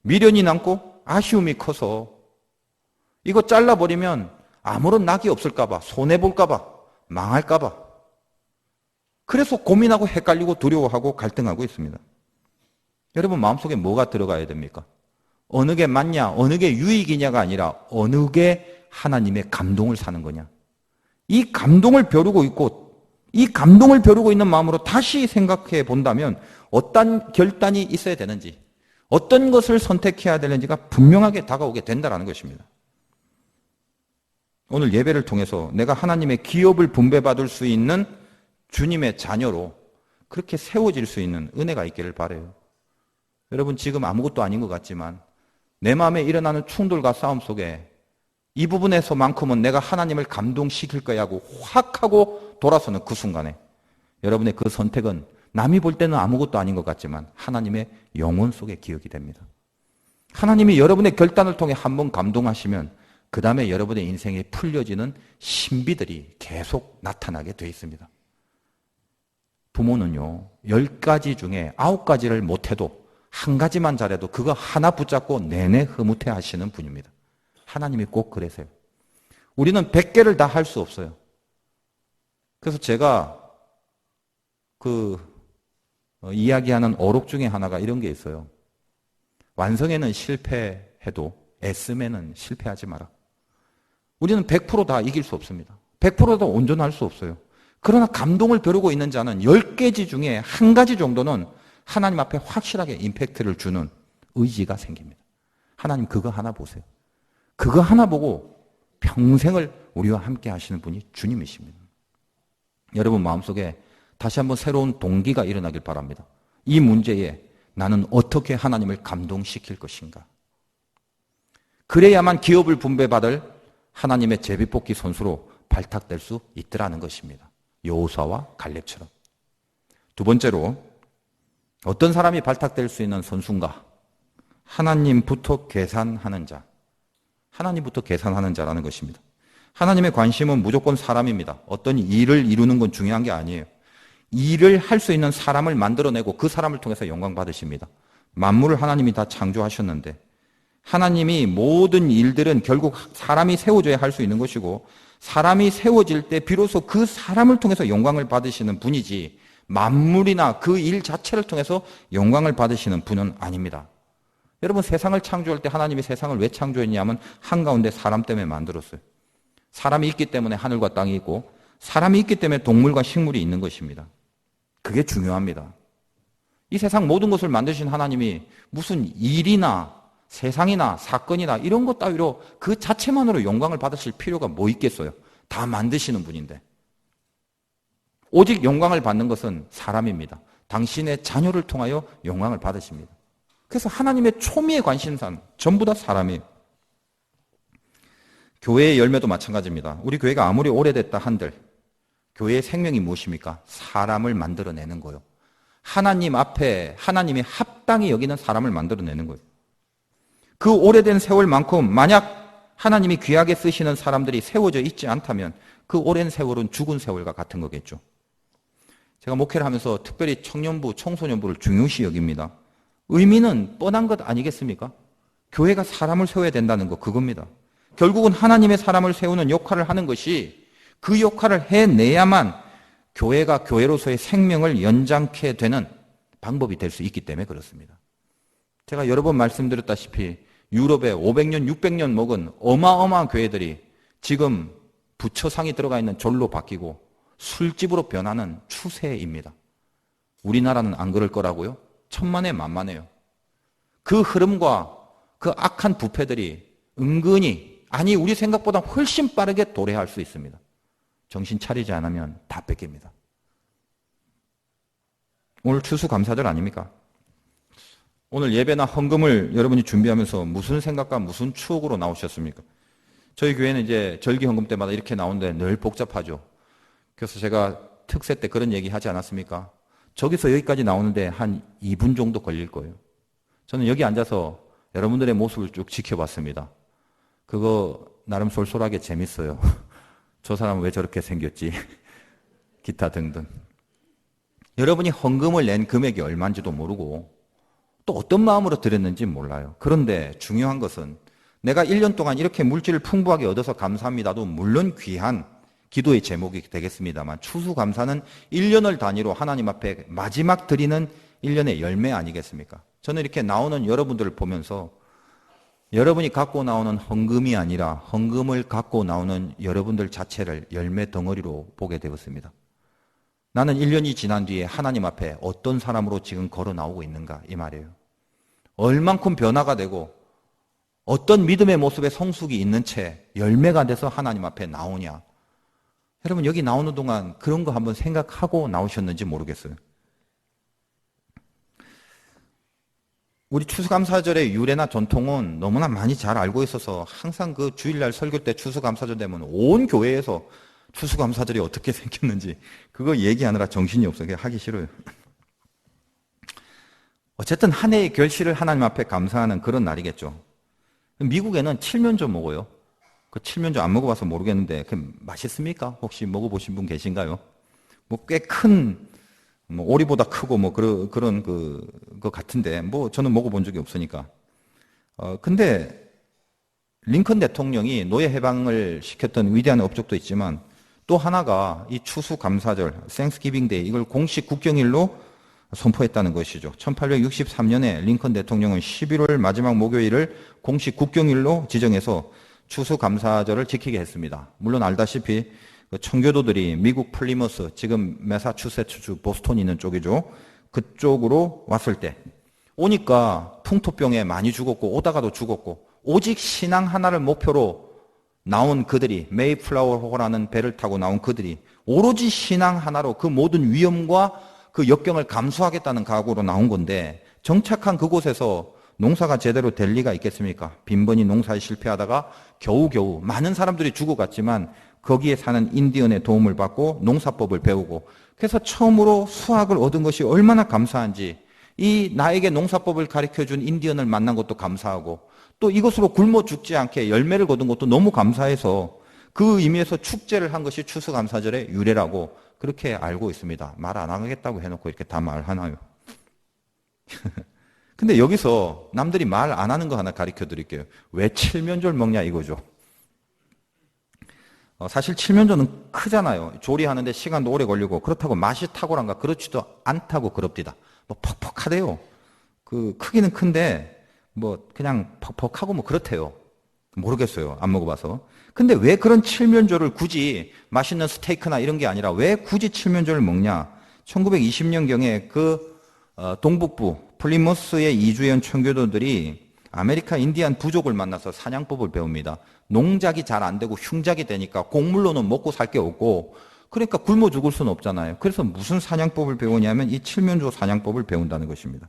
미련이 남고 아쉬움이 커서 이거 잘라버리면 아무런 낙이 없을까봐, 손해볼까봐, 망할까봐. 그래서 고민하고 헷갈리고 두려워하고 갈등하고 있습니다. 여러분 마음속에 뭐가 들어가야 됩니까? 어느 게 맞냐, 어느 게 유익이냐가 아니라 어느 게 하나님의 감동을 사는 거냐. 이 감동을 벼르고 있고 이 감동을 벼르고 있는 마음으로 다시 생각해 본다면 어떤 결단이 있어야 되는지 어떤 것을 선택해야 되는지가 분명하게 다가오게 된다는 것입니다. 오늘 예배를 통해서 내가 하나님의 기업을 분배받을 수 있는 주님의 자녀로 그렇게 세워질 수 있는 은혜가 있기를 바라요. 여러분 지금 아무것도 아닌 것 같지만 내 마음에 일어나는 충돌과 싸움 속에 이 부분에서만큼은 내가 하나님을 감동시킬 거야 하고 확 하고 돌아서는 그 순간에 여러분의 그 선택은 남이 볼 때는 아무것도 아닌 것 같지만 하나님의 영혼 속에 기억이 됩니다. 하나님이 여러분의 결단을 통해 한번 감동하시면 그 다음에 여러분의 인생에 풀려지는 신비들이 계속 나타나게 되어 있습니다. 부모는요 10가지 중에 9가지를 못해도 한 가지만 잘해도 그거 하나 붙잡고 내내 흐뭇해 하시는 분입니다. 하나님이 꼭 그러세요. 우리는 100개를 다 할 수 없어요. 그래서 제가 이야기하는 어록 중에 하나가 이런 게 있어요. 완성에는 실패해도 애씀에는 실패하지 마라. 우리는 100% 다 이길 수 없습니다. 100%다 온전할 수 없어요. 그러나 감동을 벼르고 있는 자는 10개지 중에 한 가지 정도는 하나님 앞에 확실하게 임팩트를 주는 의지가 생깁니다. 하나님 그거 하나 보세요. 그거 하나 보고 평생을 우리와 함께 하시는 분이 주님이십니다. 여러분 마음속에 다시 한번 새로운 동기가 일어나길 바랍니다. 이 문제에 나는 어떻게 하나님을 감동시킬 것인가? 그래야만 기업을 분배받을 하나님의 제비뽑기 선수로 발탁될 수 있더라는 것입니다. 여호수아와 갈렙처럼. 두 번째로 어떤 사람이 발탁될 수 있는 선수인가? 하나님부터 계산하는 자. 하나님부터 계산하는 자라는 것입니다. 하나님의 관심은 무조건 사람입니다. 어떤 일을 이루는 건 중요한 게 아니에요. 일을 할 수 있는 사람을 만들어내고 그 사람을 통해서 영광 받으십니다. 만물을 하나님이 다 창조하셨는데 하나님이 모든 일들은 결국 사람이 세워져야 할 수 있는 것이고 사람이 세워질 때 비로소 그 사람을 통해서 영광을 받으시는 분이지 만물이나 그 일 자체를 통해서 영광을 받으시는 분은 아닙니다. 여러분 세상을 창조할 때 하나님이 세상을 왜 창조했냐면 한가운데 사람 때문에 만들었어요. 사람이 있기 때문에 하늘과 땅이 있고 사람이 있기 때문에 동물과 식물이 있는 것입니다. 그게 중요합니다. 이 세상 모든 것을 만드신 하나님이 무슨 일이나 세상이나 사건이나 이런 것 따위로 그 자체만으로 영광을 받으실 필요가 뭐 있겠어요? 다 만드시는 분인데. 오직 영광을 받는 것은 사람입니다. 당신의 자녀를 통하여 영광을 받으십니다. 그래서 하나님의 초미의 관심사는 전부 다 사람이에요. 교회의 열매도 마찬가지입니다. 우리 교회가 아무리 오래됐다 한들 교회의 생명이 무엇입니까? 사람을 만들어내는 거예요. 하나님 앞에 하나님이 합당히 여기는 사람을 만들어내는 거예요. 그 오래된 세월만큼 만약 하나님이 귀하게 쓰시는 사람들이 세워져 있지 않다면 그 오랜 세월은 죽은 세월과 같은 거겠죠. 제가 목회를 하면서 특별히 청년부, 청소년부를 중요시 여깁니다. 의미는 뻔한 것 아니겠습니까? 교회가 사람을 세워야 된다는 거 그겁니다. 결국은 하나님의 사람을 세우는 역할을 하는 것이 그 역할을 해내야만 교회가 교회로서의 생명을 연장케 되는 방법이 될 수 있기 때문에 그렇습니다. 제가 여러 번 말씀드렸다시피 유럽에 500년, 600년 먹은 어마어마한 교회들이 지금 부처상이 들어가 있는 절로 바뀌고 술집으로 변하는 추세입니다. 우리나라는 안 그럴 거라고요? 천만에 만만해요. 그 흐름과 그 악한 부패들이 은근히 아니 우리 생각보다 훨씬 빠르게 도래할 수 있습니다. 정신 차리지 않으면 다 뺏깁니다. 오늘 추수감사절 아닙니까? 오늘 예배나 헌금을 여러분이 준비하면서 무슨 생각과 무슨 추억으로 나오셨습니까? 저희 교회는 이제 절기 헌금 때마다 이렇게 나오는데 늘 복잡하죠. 그래서 제가 특세 때 그런 얘기 하지 않았습니까? 저기서 여기까지 나오는데 한 2분 정도 걸릴 거예요. 저는 여기 앉아서 여러분들의 모습을 쭉 지켜봤습니다. 그거 나름 쏠쏠하게 재밌어요. 저 사람은 왜 저렇게 생겼지? 기타 등등. 여러분이 헌금을 낸 금액이 얼마인지도 모르고 또 어떤 마음으로 드렸는지 몰라요. 그런데 중요한 것은 내가 1년 동안 이렇게 물질을 풍부하게 얻어서 감사합니다도 물론 귀한 기도의 제목이 되겠습니다만 추수감사는 1년을 단위로 하나님 앞에 마지막 드리는 1년의 열매 아니겠습니까? 저는 이렇게 나오는 여러분들을 보면서 여러분이 갖고 나오는 헌금이 아니라 헌금을 갖고 나오는 여러분들 자체를 열매 덩어리로 보게 되었습니다. 나는 1년이 지난 뒤에 하나님 앞에 어떤 사람으로 지금 걸어 나오고 있는가 이 말이에요. 얼만큼 변화가 되고 어떤 믿음의 모습에 성숙이 있는 채 열매가 돼서 하나님 앞에 나오냐. 여러분 여기 나오는 동안 그런 거 한번 생각하고 나오셨는지 모르겠어요. 우리 추수감사절의 유래나 전통은 너무나 많이 잘 알고 있어서 항상 그 주일날 설교 때 추수감사절 되면 온 교회에서 추수감사절이 어떻게 생겼는지 그거 얘기하느라 정신이 없어요. 그냥 하기 싫어요. 어쨌든 한 해의 결실을 하나님 앞에 감사하는 그런 날이겠죠. 미국에는 칠면조 먹어요. 그 칠면조 안 먹어봐서 모르겠는데 그 맛있습니까? 혹시 먹어보신 분 계신가요? 뭐 꽤 큰 뭐 오리보다 크고 뭐 그런 거 같은데 뭐 저는 먹어본 적이 없으니까. 근데 링컨 대통령이 노예 해방을 시켰던 위대한 업적도 있지만 또 하나가 이 추수감사절, 땡스기빙 데이 이걸 공식 국경일로 선포했다는 것이죠. 1863년에 링컨 대통령은 11월 마지막 목요일을 공식 국경일로 지정해서 추수감사절을 지키게 했습니다. 물론 알다시피 청교도들이 미국 플리머스, 지금 매사추세츠주 보스턴 있는 쪽이죠. 그쪽으로 왔을 때 오니까 풍토병에 많이 죽었고 오다가도 죽었고 오직 신앙 하나를 목표로 나온 그들이 메이플라워호라는 배를 타고 나온 그들이 오로지 신앙 하나로 그 모든 위험과 그 역경을 감수하겠다는 각오로 나온 건데 정착한 그곳에서 농사가 제대로 될 리가 있겠습니까? 빈번히 농사에 실패하다가 겨우겨우 많은 사람들이 죽어갔지만 거기에 사는 인디언의 도움을 받고 농사법을 배우고 그래서 처음으로 수학을 얻은 것이 얼마나 감사한지 이 나에게 농사법을 가르쳐준 인디언을 만난 것도 감사하고 또 이것으로 굶어 죽지 않게 열매를 거둔 것도 너무 감사해서 그 의미에서 축제를 한 것이 추수감사절의 유래라고 그렇게 알고 있습니다. 말 안 하겠다고 해놓고 이렇게 다 말하나요? 근데 여기서 남들이 말 안 하는 거 하나 가르쳐 드릴게요. 왜 칠면조를 먹냐 이거죠. 사실 칠면조는 크잖아요. 조리하는데 시간도 오래 걸리고 그렇다고 맛이 탁월한가? 그렇지도 않다고 그럽디다. 뭐 퍽퍽하대요. 그 크기는 큰데 뭐 그냥 퍽퍽하고 뭐 그렇대요. 모르겠어요. 안 먹어봐서. 근데 왜 그런 칠면조를 굳이 맛있는 스테이크나 이런 게 아니라 왜 굳이 칠면조를 먹냐? 1920년경에 동북부 플리머스에 이주해온 청교도들이 아메리카 인디안 부족을 만나서 사냥법을 배웁니다. 농작이 잘 안 되고 흉작이 되니까 곡물로는 먹고 살 게 없고 그러니까 굶어 죽을 수는 없잖아요. 그래서 무슨 사냥법을 배우냐면 이 칠면조 사냥법을 배운다는 것입니다.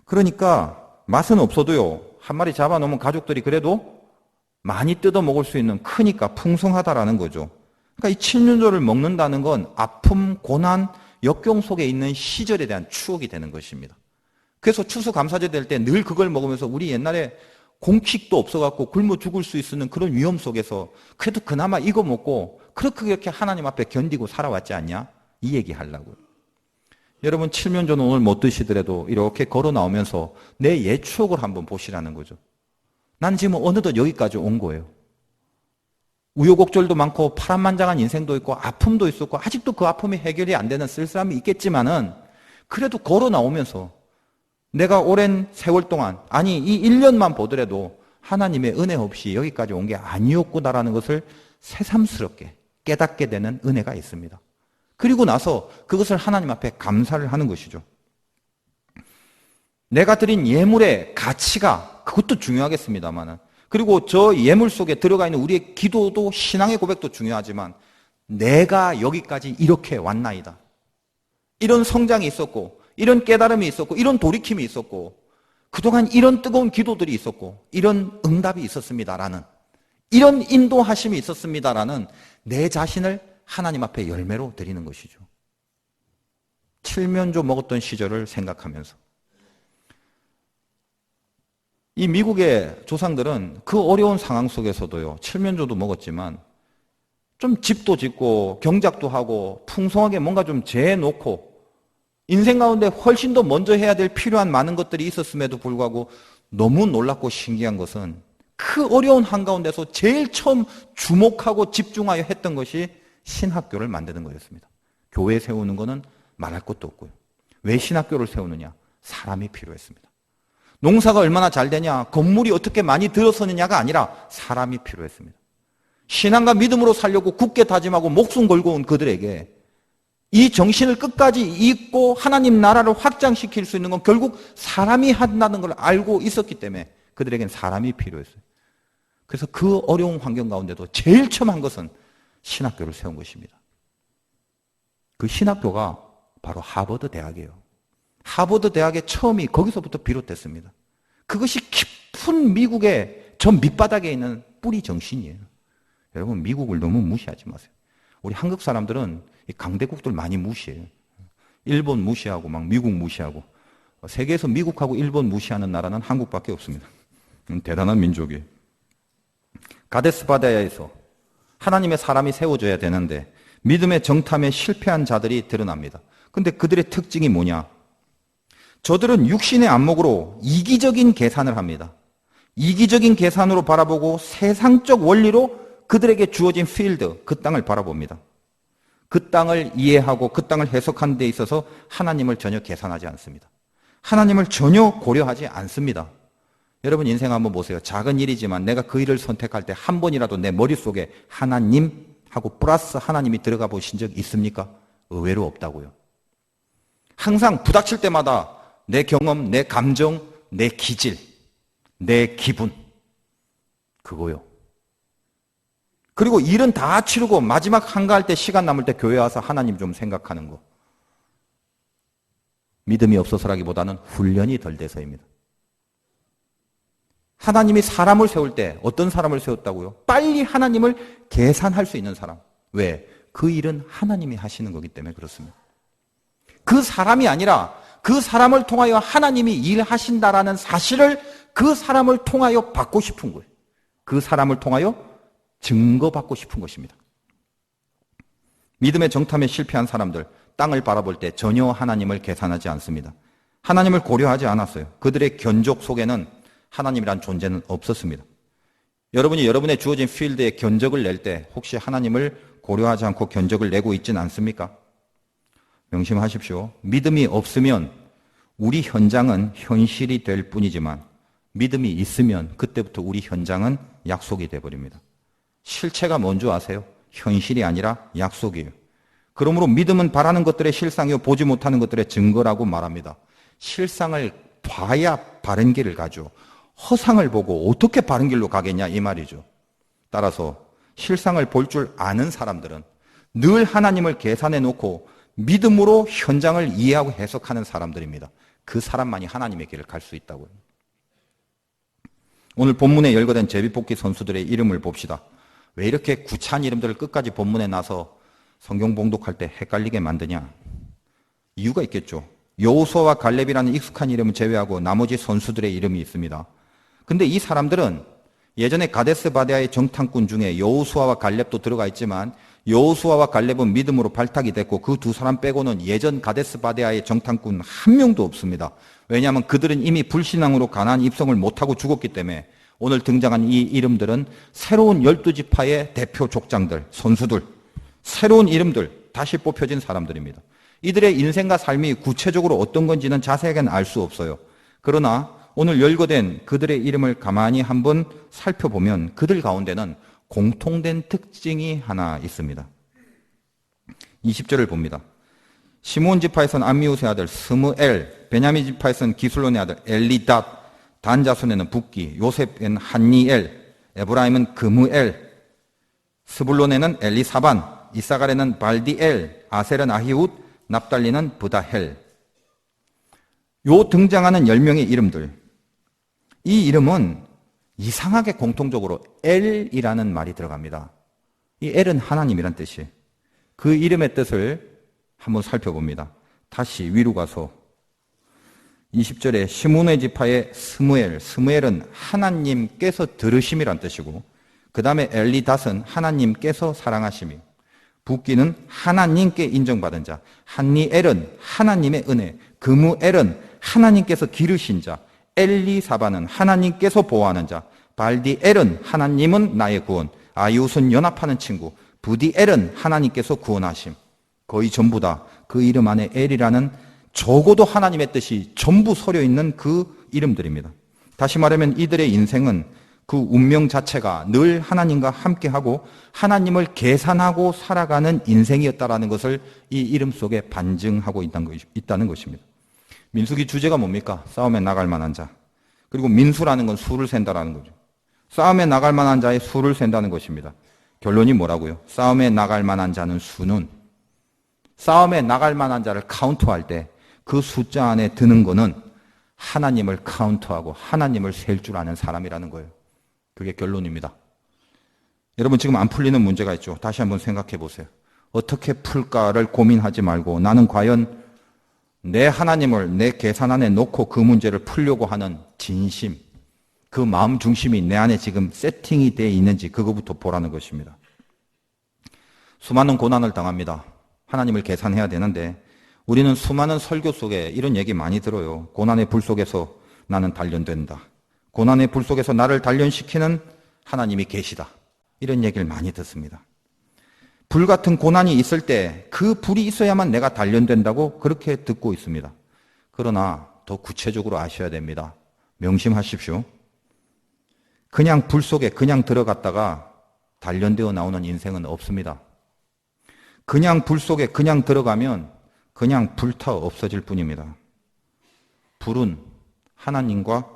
그러니까 맛은 없어도요. 한 마리 잡아놓으면 가족들이 그래도 많이 뜯어 먹을 수 있는 크니까 풍성하다라는 거죠. 그러니까 이 칠면조를 먹는다는 건 아픔, 고난, 역경 속에 있는 시절에 대한 추억이 되는 것입니다. 그래서 추수감사절 될 때 늘 그걸 먹으면서 우리 옛날에 공식도 없어갖고 굶어 죽을 수 있는 그런 위험 속에서 그래도 그나마 이거 먹고 그렇게 하나님 앞에 견디고 살아왔지 않냐? 이 얘기 하려고요. 여러분 칠면조는 오늘 못 드시더라도 이렇게 걸어 나오면서 내 옛 추억을 한번 보시라는 거죠. 난 지금 어느덧 여기까지 온 거예요. 우여곡절도 많고 파란만장한 인생도 있고 아픔도 있었고 아직도 그 아픔이 해결이 안 되는 쓸쓸함이 있겠지만은 그래도 걸어 나오면서 내가 오랜 세월 동안 아니 이 1년만 보더라도 하나님의 은혜 없이 여기까지 온 게 아니었구나라는 것을 새삼스럽게 깨닫게 되는 은혜가 있습니다. 그리고 나서 그것을 하나님 앞에 감사를 하는 것이죠. 내가 드린 예물의 가치가 그것도 중요하겠습니다만은 그리고 저 예물 속에 들어가 있는 우리의 기도도 신앙의 고백도 중요하지만 내가 여기까지 이렇게 왔나이다. 이런 성장이 있었고 이런 깨달음이 있었고 이런 돌이킴이 있었고 그동안 이런 뜨거운 기도들이 있었고 이런 응답이 있었습니다라는 이런 인도하심이 있었습니다라는 내 자신을 하나님 앞에 열매로 드리는 것이죠. 칠면조 먹었던 시절을 생각하면서 이 미국의 조상들은 그 어려운 상황 속에서도요, 칠면조도 먹었지만 좀 집도 짓고 경작도 하고 풍성하게 뭔가 좀 재놓고 인생 가운데 훨씬 더 먼저 해야 될 필요한 많은 것들이 있었음에도 불구하고 너무 놀랍고 신기한 것은 그 어려운 한가운데서 제일 처음 주목하고 집중하여 했던 것이 신학교를 만드는 거였습니다. 교회 세우는 거는 말할 것도 없고요. 왜 신학교를 세우느냐? 사람이 필요했습니다. 농사가 얼마나 잘 되냐, 건물이 어떻게 많이 들어서느냐가 아니라 사람이 필요했습니다. 신앙과 믿음으로 살려고 굳게 다짐하고 목숨 걸고 온 그들에게 이 정신을 끝까지 잊고 하나님 나라를 확장시킬 수 있는 건 결국 사람이 한다는 걸 알고 있었기 때문에 그들에겐 사람이 필요했어요. 그래서 그 어려운 환경 가운데도 제일 처음 한 것은 신학교를 세운 것입니다. 그 신학교가 바로 하버드 대학이에요. 하버드 대학의 처음이 거기서부터 비롯됐습니다. 그것이 깊은 미국의 저 밑바닥에 있는 뿌리 정신이에요. 여러분 미국을 너무 무시하지 마세요. 우리 한국 사람들은 이 강대국들 많이 무시해요. 일본 무시하고 막 미국 무시하고 세계에서 미국하고 일본 무시하는 나라는 한국밖에 없습니다. 대단한 민족이에요. 가데스 바네아에서 하나님의 사람이 세워져야 되는데 믿음의 정탐에 실패한 자들이 드러납니다. 근데 그들의 특징이 뭐냐? 저들은 육신의 안목으로 이기적인 계산을 합니다. 이기적인 계산으로 바라보고 세상적 원리로 그들에게 주어진 필드, 그 땅을 바라봅니다. 그 땅을 이해하고 그 땅을 해석하는 데 있어서 하나님을 전혀 계산하지 않습니다. 하나님을 전혀 고려하지 않습니다. 여러분 인생 한번 보세요. 작은 일이지만 내가 그 일을 선택할 때 한 번이라도 내 머릿속에 하나님하고 플러스 하나님이 들어가 보신 적 있습니까? 의외로 없다고요. 항상 부닥칠 때마다 내 경험, 내 감정, 내 기질, 내 기분 그거요. 그리고 일은 다 치르고 마지막 한가할 때 시간 남을 때 교회 와서 하나님 좀 생각하는 거. 믿음이 없어서라기보다는 훈련이 덜 돼서입니다. 하나님이 사람을 세울 때 어떤 사람을 세웠다고요? 빨리 하나님을 계산할 수 있는 사람. 왜? 그 일은 하나님이 하시는 거기 때문에 그렇습니다. 그 사람이 아니라 그 사람을 통하여 하나님이 일하신다라는 사실을 그 사람을 통하여 받고 싶은 거예요. 그 사람을 통하여 증거받고 싶은 것입니다. 믿음의 정탐에 실패한 사람들, 땅을 바라볼 때 전혀 하나님을 계산하지 않습니다. 하나님을 고려하지 않았어요. 그들의 견적 속에는 하나님이란 존재는 없었습니다. 여러분이 여러분의 주어진 필드에 견적을 낼 때 혹시 하나님을 고려하지 않고 견적을 내고 있지는 않습니까? 명심하십시오. 믿음이 없으면 우리 현장은 현실이 될 뿐이지만 믿음이 있으면 그때부터 우리 현장은 약속이 돼버립니다. 실체가 뭔지 아세요? 현실이 아니라 약속이에요. 그러므로 믿음은 바라는 것들의 실상이요 보지 못하는 것들의 증거라고 말합니다. 실상을 봐야 바른 길을 가죠. 허상을 보고 어떻게 바른 길로 가겠냐 이 말이죠. 따라서 실상을 볼 줄 아는 사람들은 늘 하나님을 계산해 놓고 믿음으로 현장을 이해하고 해석하는 사람들입니다. 그 사람만이 하나님의 길을 갈 수 있다고요. 오늘 본문에 열거된 제비뽑기 선수들의 이름을 봅시다. 왜 이렇게 구차한 이름들을 끝까지 본문에 나서 성경 봉독할 때 헷갈리게 만드냐? 이유가 있겠죠. 여호수아와 갈렙이라는 익숙한 이름을 제외하고 나머지 선수들의 이름이 있습니다. 근데 이 사람들은 예전에 가데스 바네아의 정탐꾼 중에 여호수아와 갈렙도 들어가 있지만 여호수아와 갈렙은 믿음으로 발탁이 됐고 그 두 사람 빼고는 예전 가데스 바네아의 정탐꾼 한 명도 없습니다. 왜냐하면 그들은 이미 불신앙으로 가나안 입성을 못하고 죽었기 때문에 오늘 등장한 이 이름들은 새로운 12지파의 대표 족장들, 선수들, 새로운 이름들, 다시 뽑혀진 사람들입니다. 이들의 인생과 삶이 구체적으로 어떤 건지는 자세하게는 알 수 없어요. 그러나 오늘 열거된 그들의 이름을 가만히 한번 살펴보면 그들 가운데는 공통된 특징이 하나 있습니다. 20절을 봅니다. 시므온 지파에서는 암미우스의 아들 스무엘, 베냐민 지파에서는 기술론의 아들 엘리닷, 단 자손에는 붓기, 요셉에는 한니엘, 에브라임은 그무엘, 스불론에는 엘리사반, 이사갈에는 발디엘, 아셀은 아히웃, 납달리는 브다헬. 요 등장하는 10명의 이름들, 이 이름은 이상하게 공통적으로 엘이라는 말이 들어갑니다. 이 엘은 하나님이란 뜻이에요. 그 이름의 뜻을 한번 살펴봅니다. 다시 위로 가서 20절에 시므온의 지파의 스무엘, 스무엘은 하나님께서 들으심이란 뜻이고 그 다음에 엘리닷은 하나님께서 사랑하심이, 붓기는 하나님께 인정받은 자, 한니엘은 하나님의 은혜, 그무엘은 하나님께서 기르신 자, 엘리사반은 하나님께서 보호하는 자, 발디엘은 하나님은 나의 구원, 아이웃은 연합하는 친구, 부디엘은 하나님께서 구원하심. 거의 전부 다 그 이름 안에 엘이라는 적어도 하나님의 뜻이 전부 서려 있는 그 이름들입니다. 다시 말하면 이들의 인생은 그 운명 자체가 늘 하나님과 함께하고 하나님을 계산하고 살아가는 인생이었다라는 것을 이 이름 속에 반증하고 있다는 것입니다. 민수기 주제가 뭡니까? 싸움에 나갈 만한 자. 그리고 민수라는 건 수를 센다라는 거죠. 싸움에 나갈 만한 자의 수를 센다는 것입니다. 결론이 뭐라고요? 싸움에 나갈 만한 자는 수는, 싸움에 나갈 만한 자를 카운트할 때 그 숫자 안에 드는 거는 하나님을 카운트하고 하나님을 셀 줄 아는 사람이라는 거예요. 그게 결론입니다. 여러분 지금 안 풀리는 문제가 있죠. 다시 한번 생각해 보세요. 어떻게 풀까를 고민하지 말고 나는 과연 내 하나님을 내 계산 안에 놓고 그 문제를 풀려고 하는 진심, 그 마음 중심이 내 안에 지금 세팅이 되어 있는지 그거부터 보라는 것입니다. 수많은 고난을 당합니다. 하나님을 계산해야 되는데 우리는 수많은 설교 속에 이런 얘기 많이 들어요. 고난의 불 속에서 나는 단련된다. 고난의 불 속에서 나를 단련시키는 하나님이 계시다. 이런 얘기를 많이 듣습니다. 불 같은 고난이 있을 때 그 불이 있어야만 내가 단련된다고 그렇게 듣고 있습니다. 그러나 더 구체적으로 아셔야 됩니다. 명심하십시오. 그냥 불 속에 그냥 들어갔다가 단련되어 나오는 인생은 없습니다. 그냥 불 속에 그냥 들어가면 그냥 불타 없어질 뿐입니다. 불은 하나님과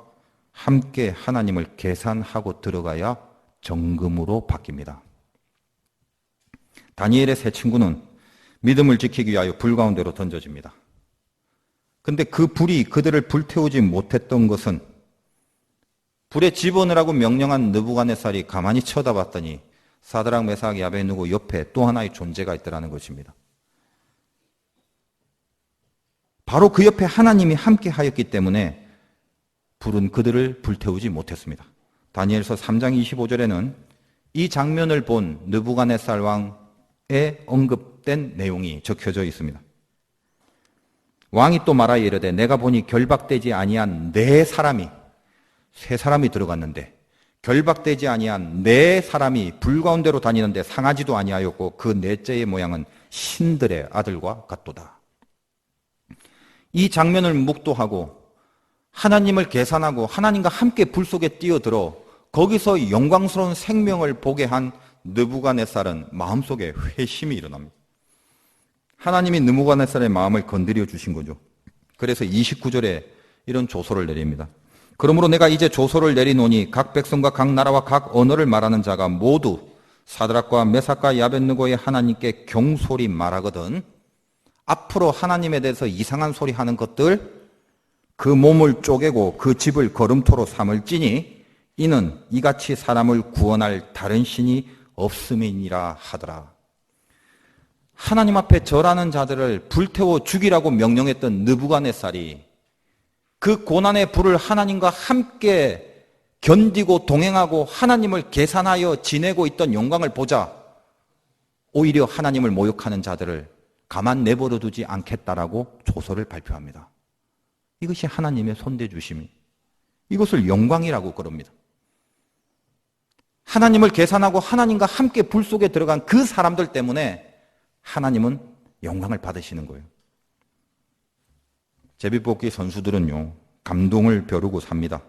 함께 하나님을 계산하고 들어가야 정금으로 바뀝니다. 다니엘의 세 친구는 믿음을 지키기 위하여 불 가운데로 던져집니다. 근데 그 불이 그들을 불태우지 못했던 것은 불에 집어넣으라고 명령한 느부갓네살이 가만히 쳐다봤더니 사드락, 메삭, 야베느고 옆에 또 하나의 존재가 있더라는 것입니다. 바로 그 옆에 하나님이 함께 하였기 때문에 불은 그들을 불태우지 못했습니다. 다니엘서 3장 25절에는 이 장면을 본 느부갓네살 왕의 언급된 내용이 적혀져 있습니다. 왕이 또 말하여 이르되 내가 보니 결박되지 아니한 네 사람이, 세 사람이 들어갔는데 결박되지 아니한 네 사람이 불 가운데로 다니는데 상하지도 아니하였고 그 넷째의 모양은 신들의 아들과 같도다. 이 장면을 묵도하고 하나님을 계산하고 하나님과 함께 불 속에 뛰어들어 거기서 영광스러운 생명을 보게 한 느부갓네살은 마음속에 회심이 일어납니다. 하나님이 느부갓네살의 마음을 건드려 주신 거죠. 그래서 29절에 이런 조서를 내립니다. 그러므로 내가 이제 조서를 내리노니 각 백성과 각 나라와 각 언어를 말하는 자가 모두 사드락과 메삭과 야벳느고의 하나님께 경솔히 말하거든 앞으로 하나님에 대해서 이상한 소리 하는 것들 그 몸을 쪼개고 그 집을 거름토로 삼을지니 이는 이같이 사람을 구원할 다른 신이 없음이니라 하더라. 하나님 앞에 절하는 자들을 불태워 죽이라고 명령했던 느부갓네살이 그 고난의 불을 하나님과 함께 견디고 동행하고 하나님을 계산하여 지내고 있던 영광을 보자 오히려 하나님을 모욕하는 자들을 가만 내버려 두지 않겠다라고 조서를 발표합니다. 이것이 하나님의 손대주심이, 이것을 영광이라고 그럽니다. 하나님을 계산하고 하나님과 함께 불 속에 들어간 그 사람들 때문에 하나님은 영광을 받으시는 거예요. 제비뽑기 선수들은요, 감동을 벼르고 삽니다.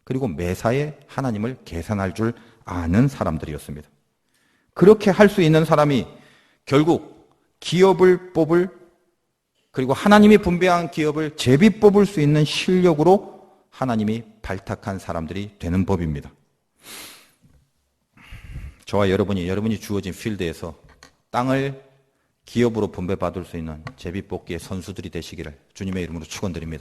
그리고 매사에 하나님을 계산할 줄 아는 사람들이었습니다. 그렇게 할 수 있는 사람이 결국 기업을 뽑을, 그리고 하나님이 분배한 기업을 제비 뽑을 수 있는 실력으로 하나님이 발탁한 사람들이 되는 법입니다. 저와 여러분이 주어진 필드에서 땅을 기업으로 분배받을 수 있는 제비 뽑기의 선수들이 되시기를 주님의 이름으로 축원드립니다.